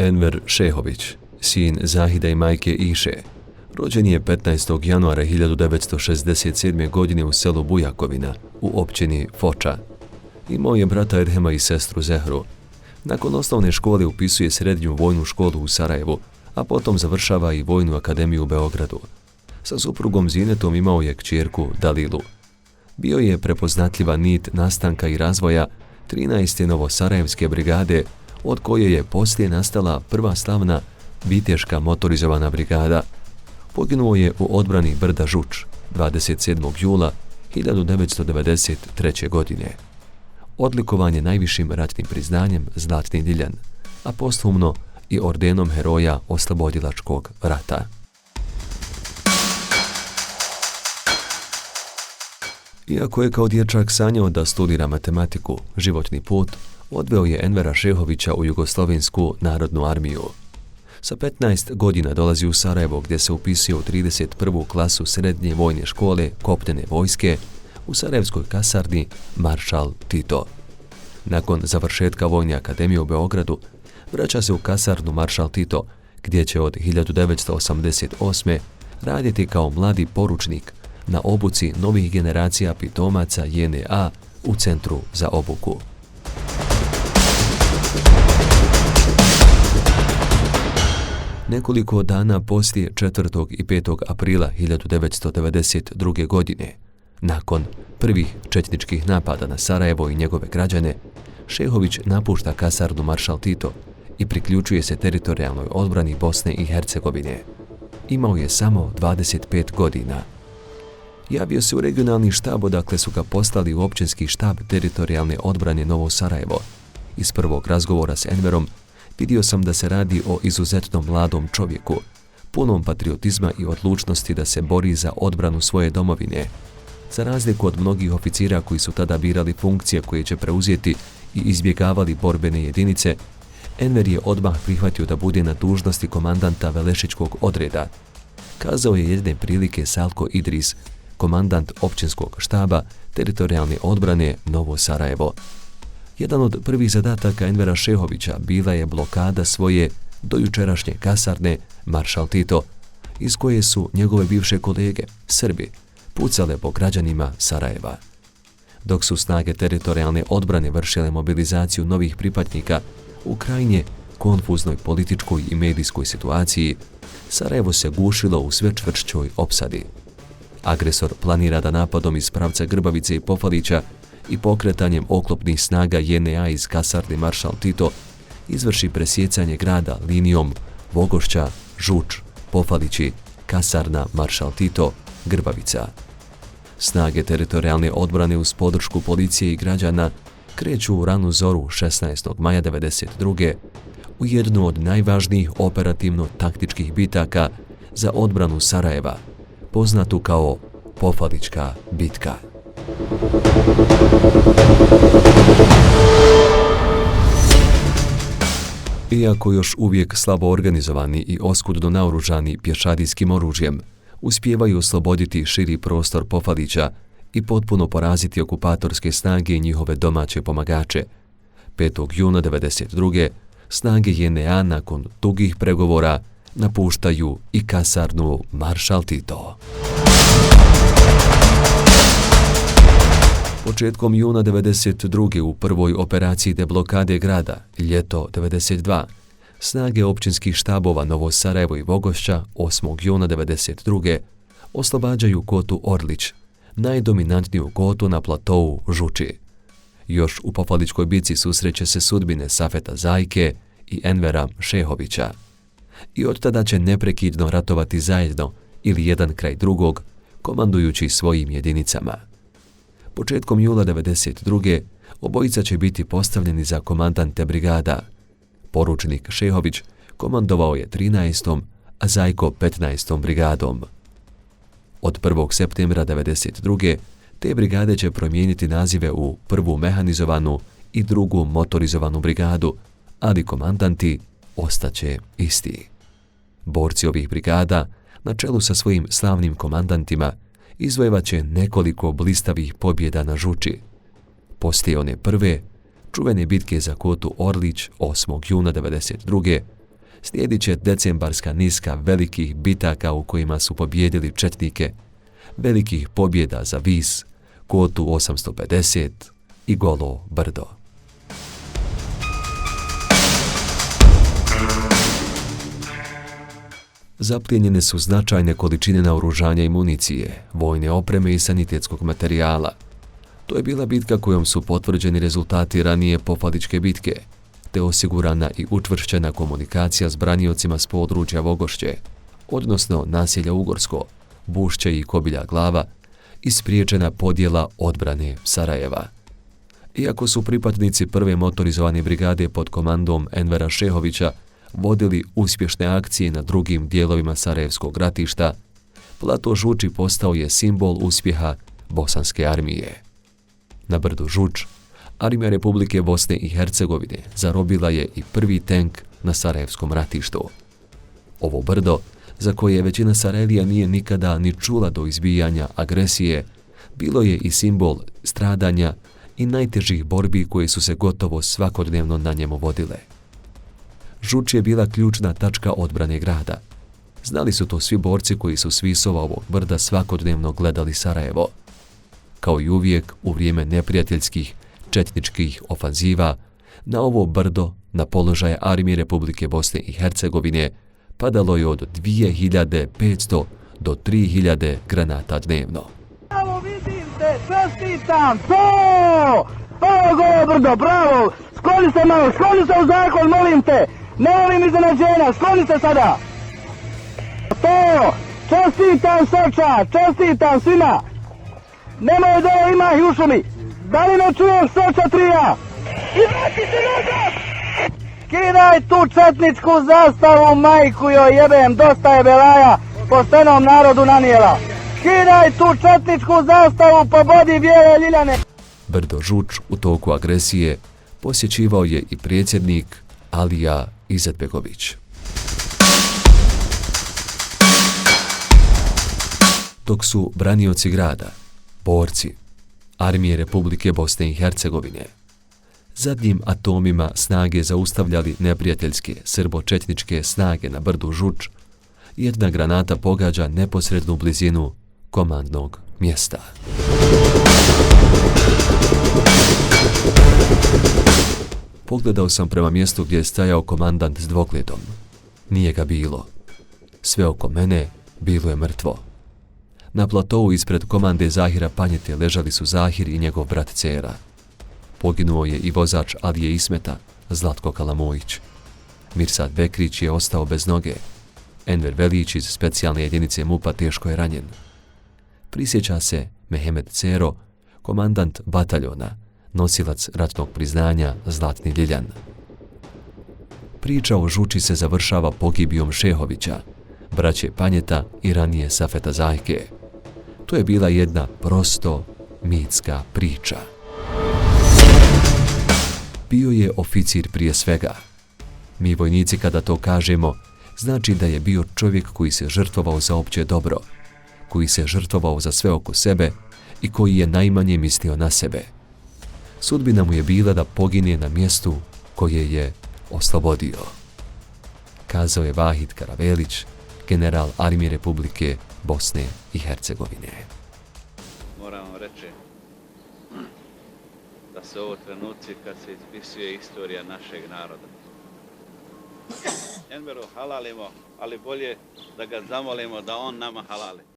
Enver Šehović, sin Zahida i majke Iše, rođen je 15. januara 1967. godine u selu Bujakovina u općini Foča. Imao je brata Erhema i sestru Zehru. Nakon osnovne škole upisuje srednju vojnu školu u Sarajevu, a potom završava i Vojnu akademiju u Beogradu. Sa suprugom Zinetom imao je kćerku Dalilu. Bio je prepoznatljiva nit nastanka i razvoja 13. Novosarajevske brigade, od koje je poslije nastala prva slavna viteška motorizovana brigada. Poginuo je u odbrani brda Žuč 27. jula 1993. godine. Odlikovan je najvišim ratnim priznanjem Zlatni Diljan, a posthumno i ordenom Heroja oslobodilačkog rata. Iako je kao dječak sanjao da studira matematiku, životni put odveo je Envera Šehovića u Jugoslovensku narodnu armiju. Sa 15 godina dolazi u Sarajevo gdje se upisuje u 31. klasu srednje vojne škole kopnene vojske u Sarajevskoj kasarni Maršal Tito. Nakon završetka Vojne akademije u Beogradu vraća se u kasarnu Maršal Tito gdje će od 1988. raditi kao mladi poručnik na obuci novih generacija pitomaca JNA u Centru za obuku. Nekoliko dana poslije 4. i 5. aprila 1992. godine, nakon prvih četničkih napada na Sarajevo i njegove građane, Šehović napušta kasarnu Maršal Tito i priključuje se teritorijalnoj odbrani Bosne i Hercegovine. Imao je samo 25 godina. Javio se u regionalni štab, odakle su ga poslali u općinski štab teritorijalne odbrane Novo Sarajevo. Iz prvog razgovora s Enverom vidio sam da se radi o izuzetno mladom čovjeku, punom patriotizma i odlučnosti da se bori za odbranu svoje domovine. Za razliku od mnogih oficira koji su tada birali funkcije koje će preuzeti i izbjegavali borbene jedinice, Enver je odmah prihvatio da bude na dužnosti komandanta Velešićkog odreda. Kazao je jedne prilike Salko Idris, komandant općinskog štaba teritorijalne odbrane Novo Sarajevo. Jedan od prvih zadataka Envera Šehovića bila je blokada svoje dojučerašnje kasarne Maršal Tito, iz koje su njegove bivše kolege, Srbi, pucale po građanima Sarajeva. Dok su snage teritorijalne odbrane vršile mobilizaciju novih pripadnika u krajnje konfuznoj političkoj i medijskoj situaciji, Sarajevo se gušilo u sve čvršćoj opsadi. Agresor planira da napadom iz pravca Grbavice i Pofalića i pokretanjem oklopnih snaga JNA iz kasarne Maršal Tito izvrši presjecanje grada linijom Vogošća, Žuč, Pofalići, kasarna Maršal Tito, Grbavica. Snage teritorijalne odbrane uz podršku policije i građana kreću u ranu zoru 16. maja 1992. u jednu od najvažnijih operativno-taktičkih bitaka za odbranu Sarajeva, poznatu kao Pofalićka bitka. Iako još uvijek slabo organizovani i oskudno naoružani pješadijskim oružjem, uspijevaju osloboditi širi prostor Pofalića i potpuno poraziti okupatorske snage i njihove domaće pomagače. 5. juna 1992. snage JNA nakon dugih pregovora napuštaju i kasarnu Maršal Tito. Početkom juna 1992. u prvoj operaciji deblokade grada, ljeto 1992, snage općinskih štabova Novo Sarajevo i Vogošća 8. juna 1992. oslobađaju kotu Orlić, najdominantniju kotu na platou Žuči. Još u Pofalićkoj bici susreće se sudbine Safeta Zajke i Envera Šehovića. I od tada će neprekidno ratovati zajedno ili jedan kraj drugog, komandujući svojim jedinicama. Početkom jula 1992. obojica će biti postavljeni za komandante brigada. Poručnik Šehović komandovao je 13. a Zajko 15. brigadom. Od 1. septembra 1992. te brigade će promijeniti nazive u prvu mehanizovanu i drugu motorizovanu brigadu, ali komandanti ostaće isti. Borci ovih brigada, na čelu sa svojim slavnim komandantima, izvojevat će nekoliko blistavih pobjeda na Žuči. Poslije one prve, čuvene bitke za kotu Orlić 8. juna 1992. Slijedit će decembarska niska velikih bitaka u kojima su pobijedili četnike, velikih pobjeda za Vis, Kotu 850 i Golo brdo. Zaplijenjene su značajne količine naoružanja i municije, vojne opreme i sanitetskog materijala. To je bila bitka kojom su potvrđeni rezultati ranije Pofadičke bitke, te osigurana i učvršćena komunikacija s braniocima s područja Vogošće, odnosno naselja Ugorsko, Bušće i Kobilja Glava, i spriječena podjela odbrane Sarajeva. Iako su pripadnici prve motorizovane brigade pod komandom Envera Šehovića vodili uspješne akcije na drugim dijelovima Sarajevskog ratišta, plato Žuči postao je simbol uspjeha bosanske armije. Na brdu Žuč, Armija Republike Bosne i Hercegovine zarobila je i prvi tank na Sarajevskom ratištu. Ovo brdo, za koje većina Sarajevija nije nikada ni čula do izbijanja agresije, bilo je i simbol stradanja i najtežih borbi koje su se gotovo svakodnevno na njemu vodile. Žuč je bila ključna tačka odbrane grada. Znali su to svi borci koji su s visova ovog brda svakodnevno gledali Sarajevo. Kao i uvijek u vrijeme neprijateljskih četničkih ofanziva, na ovo brdo, na položaje Armije Republike Bosne i Hercegovine, padalo je od 2500 do 3000 granata dnevno. Bravo, vidim te, čestitam, to! Golo brdo, bravo! Skloni se malo, skloni se u zakon, molim te! Ne volim iznenađenja, skloni se sada! To! Čestitam Soča, čestitam svima! Nemoj da ima ih u šumi! Da li ne čujem Soča trija? I vrati se nazad! Kidaj tu četničku zastavu, majku joj jebem, dosta je belaja poštenom narodu nanijela. Kidaj tu četničku zastavu, pa bodi bijele ljiljane. Brdo Žuč u toku agresije posjećivao je i predsjednik Alija Izetbegović. Dok su branioci grada, borci Armije Republike Bosne i Hercegovine, zadnjim atomima snage zaustavljali neprijateljske srbo-četničke snage na brdu Žuč, jedna granata pogađa neposrednu blizinu komandnog mjesta. Pogledao sam prema mjestu gdje je stajao komandant s dvogledom. Nije ga bilo. Sve oko mene bilo je mrtvo. Na platovu ispred komande Zahira Panjete ležali su Zahir i njegov brat Cera. Poginuo je i vozač Alije Ismeta, Zlatko Kalamojić. Mirsad Bekrić je ostao bez noge. Enver Velić iz specijalne jedinice MUP-a teško je ranjen. Prisjeća se Mehemed Cero, komandant bataljona, nosilac ratnog priznanja Zlatni Ljiljan. Priča o Žuči se završava pogibijom Šehovića, braće Panjeta i ranije Safeta Zajke. To je bila jedna prosto mitska priča. Bio je oficir prije svega. Mi vojnici kada to kažemo, znači da je bio čovjek koji se žrtvovao za opće dobro, koji se žrtvovao za sve oko sebe i koji je najmanje mislio na sebe. Sudbina mu je bila da pogine na mjestu koje je oslobodio. Kazao je Vahid Karavelić, general Armije Republike Bosne i Hercegovine. Moram vam reći da se ovo trenuci kad se ispisuje istorija našeg naroda. Enveru halalimo, ali bolje da ga zamolimo da on nama halali.